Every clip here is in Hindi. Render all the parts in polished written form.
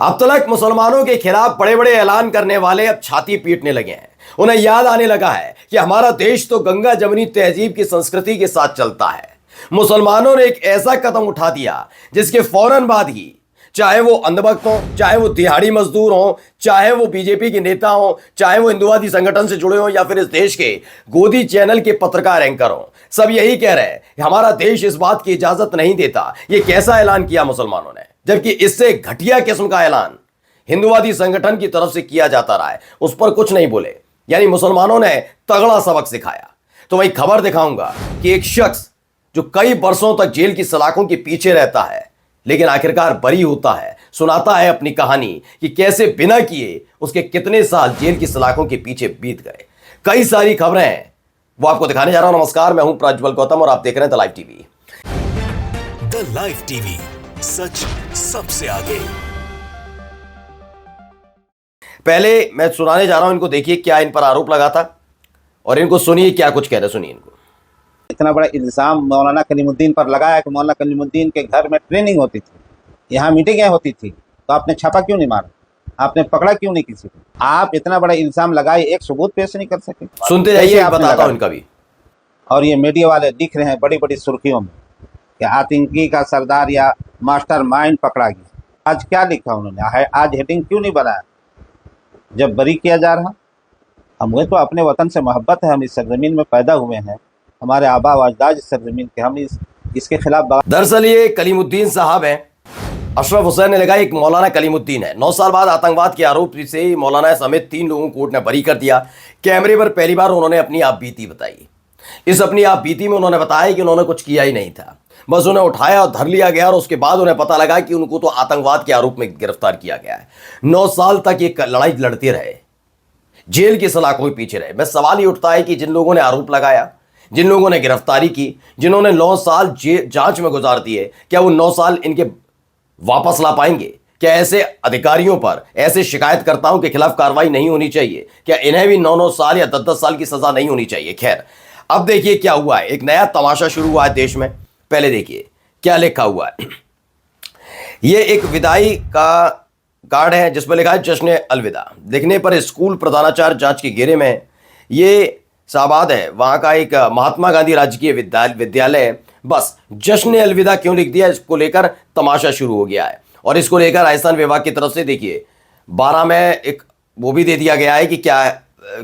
अब तक मुसलमानों के खिलाफ बड़े बड़े ऐलान करने वाले अब छाती पीटने लगे हैं। उन्हें याद आने लगा है कि हमारा देश तो गंगा जमुनी तहजीब की संस्कृति के साथ चलता है। मुसलमानों ने एक ऐसा कदम उठा दिया जिसके फौरन बाद ही चाहे वो अंधभक्त हों, चाहे वो दिहाड़ी मजदूर हों, चाहे वो बीजेपी के नेता हों, चाहे वो हिंदुवादी संगठन से जुड़े हों या फिर इस देश के गोदी चैनल के पत्रकार एंकर हों, सब यही कह रहे हैं कि हमारा देश इस बात की इजाजत नहीं देता। ये कैसा ऐलान किया मुसलमानों ने, जबकि इससे घटिया किस्म का ऐलान हिंदुवादी संगठन की तरफ से किया जाता रहा है, उस पर कुछ नहीं बोले। यानी मुसलमानों ने तगड़ा सबक सिखाया। तो वही खबर दिखाऊंगा कि एक शख्स जो कई बरसों तक जेल की सलाखों के पीछे रहता है लेकिन आखिरकार बरी होता है, सुनाता है अपनी कहानी कि कैसे बिना किए उसके कितने साल जेल की सलाखों के पीछे बीत गए। कई सारी खबरें हैं, वो आपको दिखाने जा रहा हूं। नमस्कार, मैं हूं प्रज्वल गौतम और आप देख रहे हैं the live TV. The live TV, सच सबसे आगे। पहले मैं सुनाने जा रहा हूं, इनको देखिए क्या इन पर आरोप लगा था और इनको सुनिए क्या कुछ कह रहे। सुनिए इनको। इतना बड़ा इल्जाम मौलाना कलीमुद्दीन पर लगाया कि मौलाना कलीमुद्दीन के घर में ट्रेनिंग होती थी, यहाँ मीटिंगें होती थी, तो आपने छापा क्यों नहीं मारा? आपने पकड़ा क्यों नहीं किसी को? आप इतना बड़ा इल्जाम लगाए, एक सबूत पेश नहीं कर सके। सुनते जाइए, बताता हूं इनका भी। और ये मीडिया वाले लिख रहे हैं बड़ी बड़ी सुर्खियों में कि आतंकी का सरदार या मास्टर माइंड पकड़ा गया। आज क्या लिखा उन्होंने? आज हेडिंग क्यों नहीं बनाया जब बरी किया जा रहा? हमें तो अपने वतन से मोहब्बत है, हम इस सरजमीन में पैदा हुए हैं, हमारे आबा व अजदाद इस सरजमीन के, हम इसके खिलाफ। दरअसल ये कलीमुद्दीन साहब हैं। अशरफ हुसैन ने लगा एक मौलाना कलीमुद्दीन है। 9 साल बाद आतंकवाद के आरोप से मौलाना समेत 3 लोगों को कोर्ट ने बरी कर दिया। कैमरे पर पहली बार उन्होंने अपनी आप बीती बताई। इस अपनी आप बीती में उन्होंने बताया कि उन्होंने कुछ किया ही नहीं था, बस उन्हें उठाया और धर लिया गया और उसके बाद उन्हें पता लगा कि उनको तो आतंकवाद के आरोप में गिरफ्तार किया गया है। 9 साल तक ये लड़ाई लड़ते रहे, जेल की सलाखों के पीछे रहे। बस सवाल ही उठता है कि जिन लोगों ने आरोप लगाया, जिन लोगों ने गिरफ्तारी की, जिन्होंने 9 साल जांच में गुजार दिए, क्या वो 9 साल इनके वापस ला पाएंगे? क्या ऐसे अधिकारियों पर, ऐसे शिकायतकर्ताओं के खिलाफ कार्रवाई नहीं होनी चाहिए? क्या इन्हें भी 9-9 साल या 10-10 साल की सजा नहीं होनी चाहिए? खैर, अब देखिए क्या हुआ है। एक नया तमाशा शुरू हुआ है देश में। पहले देखिए क्या लिखा हुआ है। यह एक विदाई का कार्ड है जिस पर लिखा है जश्न अलविदा। दिखने पर स्कूल प्रधानाचार्य जांच के घेरे में। ये शाहबाद है, वहां का एक महात्मा गांधी राजकीय विद्यालय है। बस जश्न अलविदा क्यों लिख दिया, इसको लेकर तमाशा शुरू हो गया है। और इसको लेकर राजस्थान विभाग की तरफ से देखिए 12 में एक वो भी दे दिया गया है कि क्या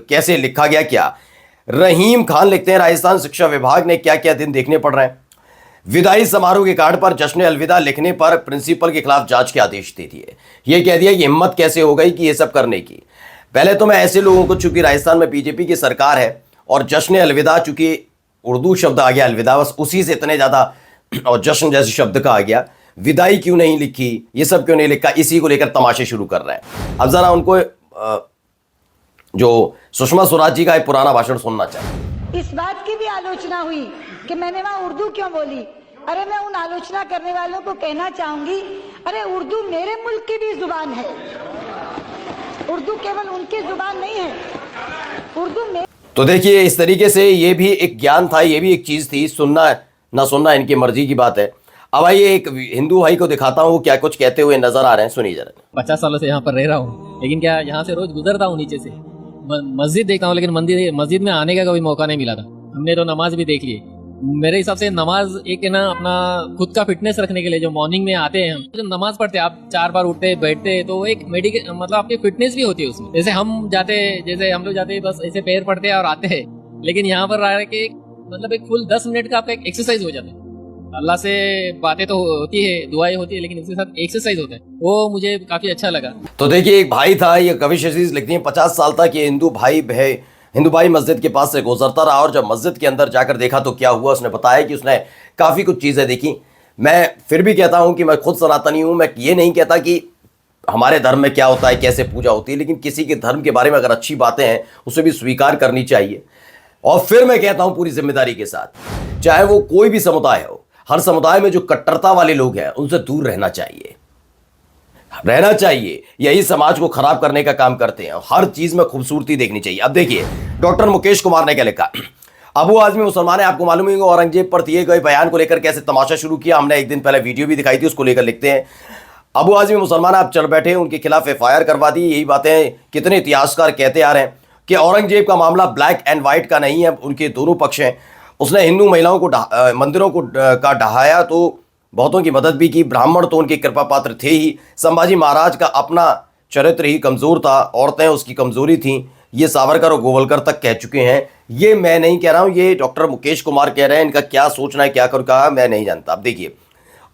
कैसे लिखा गया। क्या रहीम खान लिखते हैं, राजस्थान शिक्षा विभाग ने क्या क्या दिन देखने पड़ रहे हैं। विदाई समारोह के कार्ड पर जश्न अलविदा लिखने पर प्रिंसिपल के खिलाफ जांच के आदेश दे दिए। ये कह दिया कि हिम्मत कैसे हो गई कि ये सब करने की। पहले तो मैं ऐसे लोगों को, चूंकि राजस्थान में बीजेपी की सरकार है और जश्न अलविदा, चूंकि उर्दू शब्द आ गया अलविदा, बस उसी से इतने ज्यादा, और जश्न जैसे शब्द का आ गया, विदाई क्यों नहीं लिखी, ये सब क्यों नहीं लिखा, इसी को लेकर तमाशे शुरू कर रहे हैं। अब जरा उनको जो सुषमा स्वराज जी का एक पुराना भाषण सुनना चाहिए। इस बात की भी आलोचना हुई कि मैंने वहां उर्दू क्यों बोली। अरे मैं उन आलोचना करने वालों को कहना चाहूंगी, अरे उर्दू मेरे मुल्क की भी जुबान है, उर्दू केवल उनकी जुबान नहीं है, उर्दू। तो देखिए इस तरीके से ये भी एक ज्ञान था, ये भी एक चीज थी। सुनना ना सुनना इनकी मर्जी की बात है। अब आइए एक हिंदू भाई को दिखाता हूँ क्या कुछ कहते हुए नजर आ रहे हैं, सुनिए जरा। 50 सालों से यहाँ पर रह रहा हूँ, लेकिन क्या यहाँ से रोज गुजरता हूँ नीचे से, मस्जिद देखता हूँ, लेकिन मस्जिद में आने का कभी मौका नहीं मिला था। हमने तो नमाज भी देख ली। मेरे हिसाब से नमाज एक है ना, अपना खुद का फिटनेस रखने के लिए, जो मॉर्निंग में आते हैं हम, जब नमाज पढ़ते हैं, आप 4 बार उठते बैठते, तो एक मेडिकल मतलब आपकी फिटनेस भी होती है उसमें। जैसे हम लोग जाते बस ऐसे पैर पड़ते हैं और आते हैं, लेकिन यहाँ पर रह के मतलब एक फुल 10 मिनट का आपका एक एक्सरसाइज हो जाता है। अल्लाह से बातें तो होती है, दुआएं होती है, लेकिन इसके साथ एक्सरसाइज होता है, वो मुझे काफी अच्छा लगा। तो देखिए एक भाई था, ये कविश अजीज लिखती है, 50 साल तक ये हिंदू भाई मस्जिद के पास से गुजरता रहा और जब मस्जिद के अंदर जाकर देखा तो क्या हुआ। उसने बताया कि उसने काफ़ी कुछ चीज़ें देखी। मैं फिर भी कहता हूं कि मैं खुद सनातनी हूं, मैं ये नहीं कहता कि हमारे धर्म में क्या होता है, कैसे पूजा होती है, लेकिन किसी के धर्म के बारे में अगर अच्छी बातें हैं उसे भी स्वीकार करनी चाहिए। और फिर मैं कहता हूं पूरी जिम्मेदारी के साथ, चाहे वो कोई भी समुदाय हो, हर समुदाय में जो कट्टरता वाले लोग हैं उनसे दूर रहना चाहिए। यही समाज को खराब करने का काम करते हैं। हर चीज में खूबसूरती देखनी चाहिए। अब देखिए डॉक्टर मुकेश कुमार ने क्या लिखा। अबू आजमी मुसलमान है, आपको मालूम है औरंगजेब पर दिए गए बयान को लेकर कैसे तमाशा शुरू किया। हमने एक दिन पहले वीडियो भी दिखाई थी, उसको लेकर लिखते हैं, अबू आजमी मुसलमान आप चढ़ बैठे, उनके खिलाफ FIR करवा दी। यही बातें कितने इतिहासकार कहते आ रहे हैं कि औरंगजेब का मामला ब्लैक एंड वाइट का नहीं है, उनके दोनों पक्ष हैं। उसने हिंदू महिलाओं को मंदिरों को का ढहाया तो बहुतों की मदद भी की। ब्राह्मण तो उनके कृपा पात्र थे ही। संभाजी महाराज का अपना चरित्र ही कमज़ोर था, औरतें उसकी कमज़ोरी थीं। ये सावरकर और गोवलकर तक कह चुके हैं। ये मैं नहीं कह रहा हूँ, ये डॉक्टर मुकेश कुमार कह रहे हैं। इनका क्या सोचना है, क्या कर कहा, मैं नहीं जानता। अब देखिए,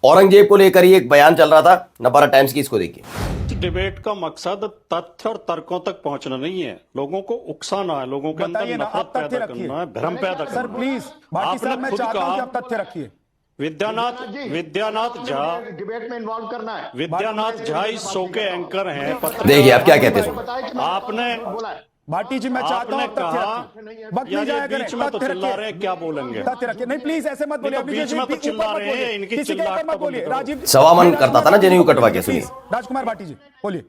औरंगजेब को लेकर ही एक बयान चल रहा था नवभारत टाइम्स की, इसको देखिए। डिबेट का मकसद तथ्य और तर्कों तक पहुंचना नहीं है, लोगों को उकसाना है, लोगों के अंदर नफरत पैदा करना है, भ्रम पैदा करना है। सर प्लीज भाटी साहब, मैं चाहता हूं कि आप तथ्य रखिए। विद्यानाथ झा डिबेट में इन्वॉल्व करना है। विद्यानाथ झा इस शो के एंकर हैं। देखिए आप क्या कहते हैं। आपने भाटी जी, मैं चाहता हूं आप तथ्य रखिए। वक्त नहीं जाया करें, बीच में तो चिल्ला रहे हैं, क्या बोलेंगे? तथ्य रखिए। नहीं प्लीज ऐसे मत बोलिए। बीच में तो चिल्ला रहे हैं, इनकी किसी के चिल्लाहट ऊपर मत तो बोलिए। बंद करो। राजीव सवा मन करता था ना जनेऊ कटवा के, सुनिए। राजकुमार भाटी जी बोलिए।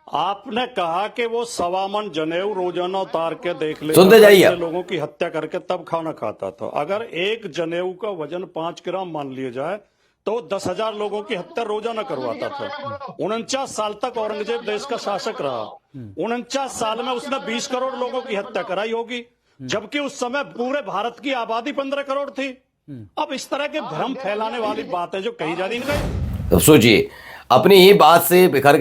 आपने कहा कि वो सवा मन जनेऊ रोजाना उतार के देख ले, सुनते जाइए आप। लोगों की हत्या करके तब खाना खाता था। अगर एक जनेऊ का वजन 5 ग्राम मान लिया जाए तो 10,000 लोगों की हत्या रोजाना करवाता था। 49 साल तक औरंगजेब देश का शासक रहा। 49 साल में उसने 20 करोड़ लोगों की हत्या कराई होगी, जबकि उस समय पूरे भारत की आबादी 15 करोड़ थी। अब इस तरह के भ्रम फैलाने वाली बातें जो कही जा रही है, तो सोचिए, अपनी ही बात से बिफर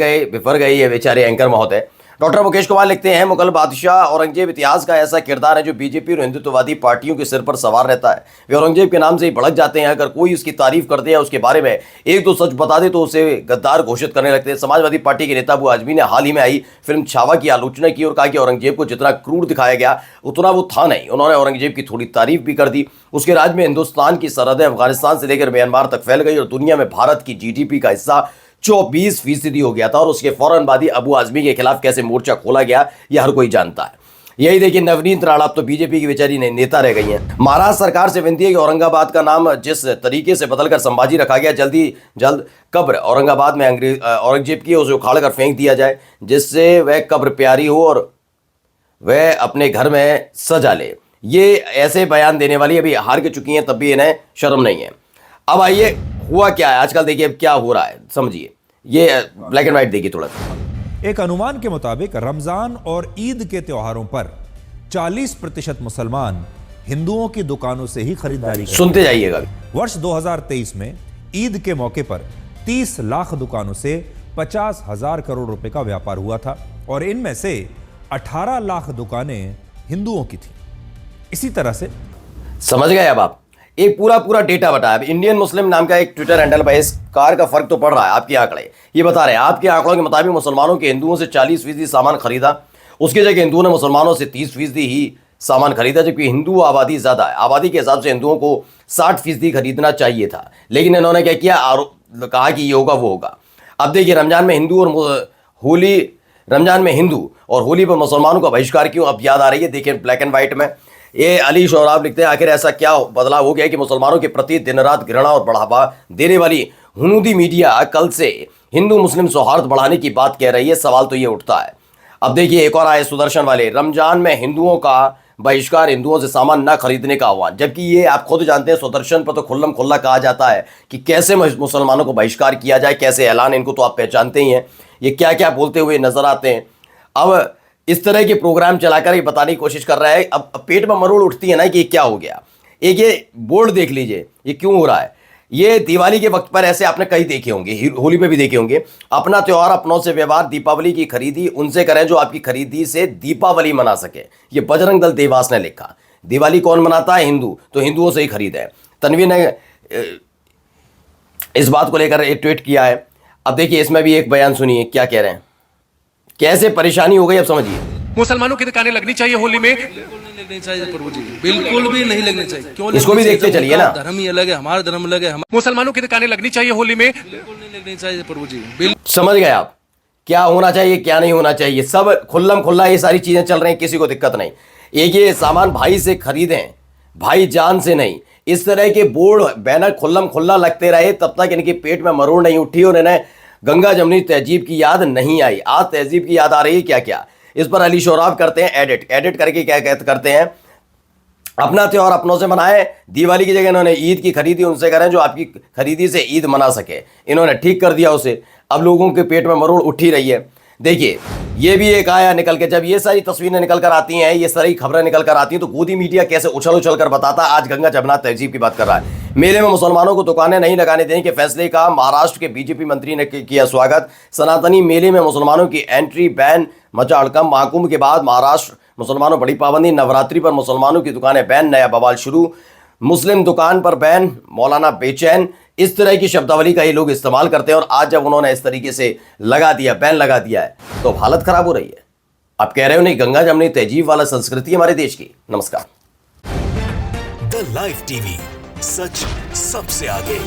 गए ये बेचारे एंकर महोदय। डॉक्टर मुकेश कुमार लिखते हैं, मुगल बादशाह औरंगजेब इतिहास का ऐसा किरदार है जो बीजेपी और हिंदुत्ववादी पार्टियों के सिर पर सवार रहता है। वे औरंगजेब के नाम से ही भड़क जाते हैं। अगर कोई उसकी तारीफ कर दे या उसके बारे में एक दो सच बता दे तो उसे गद्दार घोषित करने लगते हैं। समाजवादी पार्टी के नेता अबू आजमी ने हाल ही में आई फिल्म छावा की आलोचना की और कहा कि औरंगजेब को जितना क्रूर दिखाया गया उतना वो था नहीं। उन्होंने औरंगजेब की थोड़ी तारीफ भी कर दी। उसके राज में हिंदुस्तान की सरहदें अफगानिस्तान से लेकर म्यांमार तक फैल गई और दुनिया में भारत की GDP का हिस्सा 24% हो गया था। और उसके फौरन बाद ही अबू आजमी के खिलाफ कैसे मोर्चा खोला गया यह हर कोई जानता है। यही देखिए, नवनीत राणा अब तो बीजेपी की बेचारी नेता रह गई हैं। महाराष्ट्र सरकार से विनती है कि औरंगाबाद का नाम जिस तरीके से बदलकर संभाजी रखा गया, जल्द कब्र औरंगाबाद में औरंगजेब की उसे उखाड़ कर फेंक दिया जाए, जिससे वह कब्र प्यारी हो और वह अपने घर में सजा ले। ये ऐसे बयान देने वाली अभी हार के चुकी हैं, तब भी इन्हें शर्म नहीं है। अब आइए, हुआ क्या है आजकल, देखिए अब क्या हो रहा है, समझिए। ये ब्लैक एंड व्हाइट देखिए थोड़ा सा। एक अनुमान के मुताबिक रमजान और ईद के त्योहारों पर 40% मुसलमान हिंदुओं की दुकानों से ही खरीदारी करते हैं। सुनते जाइएगा। वर्ष 2023 में ईद के मौके पर 30 लाख दुकानों से 50,000 करोड़ रुपए का व्यापार हुआ था और इनमें से 18 लाख दुकानें हिंदुओं की थी। इसी तरह से समझ गए अब आप, एक पूरा डेटा बताया। अब इंडियन मुस्लिम नाम का एक ट्विटर हैंडल पर इस कार का फर्क तो पड़ रहा है। आपके आंकड़े ये बता रहे हैं, आपके आंकड़ों के मुताबिक मुसलमानों के हिंदुओं से 40% सामान खरीदा, उसकी जगह हिंदुओं ने मुसलमानों से 30% ही सामान खरीदा, जबकि हिंदू आबादी ज़्यादा है। आबादी के हिसाब से हिंदुओं को 60% खरीदना चाहिए था, लेकिन इन्होंने क्या किया, कहा कि ये होगा वो होगा। अब देखिए, रमजान में हिंदू और होली पर मुसलमानों का बहिष्कार क्यों, अब याद आ रही है। देखिए ब्लैक एंड व्हाइट में ये अली शोराब लिखते हैं, आखिर ऐसा क्या बदलाव हो गया कि मुसलमानों के प्रति दिन रात घृणा और बढ़ावा देने वाली हुनूदी मीडिया कल से हिंदू मुस्लिम सौहार्द बढ़ाने की बात कह रही है। सवाल तो ये उठता है। अब देखिए, एक और आए सुदर्शन वाले, रमजान में हिंदुओं का बहिष्कार, हिंदुओं से सामान न खरीदने का आह्वान। जबकि ये आप खुद जानते हैं, सुदर्शन पर तो खुल्लम खुल्ला कहा जाता है कि कैसे मुसलमानों को बहिष्कार किया जाए, कैसे ऐलान, इनको तो आप पहचानते ही हैं, ये क्या क्या बोलते हुए नजर आते हैं। अब इस तरह के प्रोग्राम चलाकर ये बताने की कोशिश कर रहा है। अब पेट में मरोड़ उठती है ना कि ये क्या हो गया। एक ये बोर्ड देख लीजिए, ये क्यों हो रहा है। ये दिवाली के वक्त पर ऐसे आपने कई देखे होंगे, होली पे भी देखे होंगे। अपना त्योहार अपनों से व्यवहार, दीपावली की खरीदी उनसे करें जो आपकी खरीदी से दीपावली मना सके। ये बजरंग दल देवास ने लिखा। दिवाली कौन मनाता है, हिंदू, तो हिंदुओं से ही खरीदे। तन्वी ने इस बात को लेकर एक ट्वीट किया है। अब देखिए, इसमें भी एक बयान सुनिए क्या कह रहे हैं, कैसे परेशानी हो गई। अब समझिए, मुसलमानों की दुकानें लगनी चाहिए होली में, बिल्कुल नहीं लगनी चाहिए प्रभु जी, बिल्कुल भी नहीं लगनी चाहिए। क्यों? इसको भी देखते चलिए ना, धर्म ही अलग है, हमारा धर्म अलग है। मुसलमानों की दुकानें लगनी चाहिए होली में, बिल्कुल नहीं लगनी चाहिए प्रभु जी। समझ गए आप, क्या होना चाहिए क्या नहीं होना चाहिए, सब खुल्लम खुल्ला ये सारी चीजें चल रही हैं, किसी को दिक्कत नहीं। एक ये सामान भाई से खरीदें, भाई जान से नहीं। इस तरह के बोर्ड बैनर खुल्लम खुल्ला लगते रहे तब तक इनके पेट में मरोड़ नहीं उठी और इन्हें गंगा जमनी तहजीब की याद नहीं आई। आज तहजीब की याद आ रही है क्या क्या। इस पर अली शोराब करते हैं एडिट करके क्या करते हैं, अपना त्योहार अपनों से मनाएं। दिवाली की जगह इन्होंने ईद की खरीदी उनसे करें जो आपकी खरीदी से ईद मना सके। इन्होंने ठीक कर दिया उसे। अब लोगों के पेट में मरोड़ उठ ही रही है। देखिए, ये भी एक आया निकल के, जब ये सारी तस्वीरें निकल कर आती हैं, ये सारी खबरें निकल कर आती हैं, तो गोदी मीडिया कैसे उछल उछल कर बताता आज गंगा जमुना तहजीब की बात कर रहा है। मेले में मुसलमानों को दुकानें नहीं लगाने देने के फैसले का महाराष्ट्र के बीजेपी मंत्री ने किया स्वागत। सनातनी मेले में मुसलमानों की एंट्री बैन, मचा हड़कंप। महाकुंभ के बाद महाराष्ट्र मुसलमानों बड़ी पाबंदी। नवरात्रि पर मुसलमानों की दुकानें बैन, नया बवाल शुरू। मुस्लिम दुकान पर बैन, मौलाना बेचैन। इस तरह की शब्दावली का ये लोग इस्तेमाल करते हैं। और आज जब उन्होंने इस तरीके से लगा दिया, बैन लगा दिया है, तो हालत खराब हो रही है। आप कह रहे हो नहीं, गंगा जमुनी तहजीब वाला संस्कृति हमारे देश की। नमस्कार। द लाइव टीवी, सच सबसे आगे।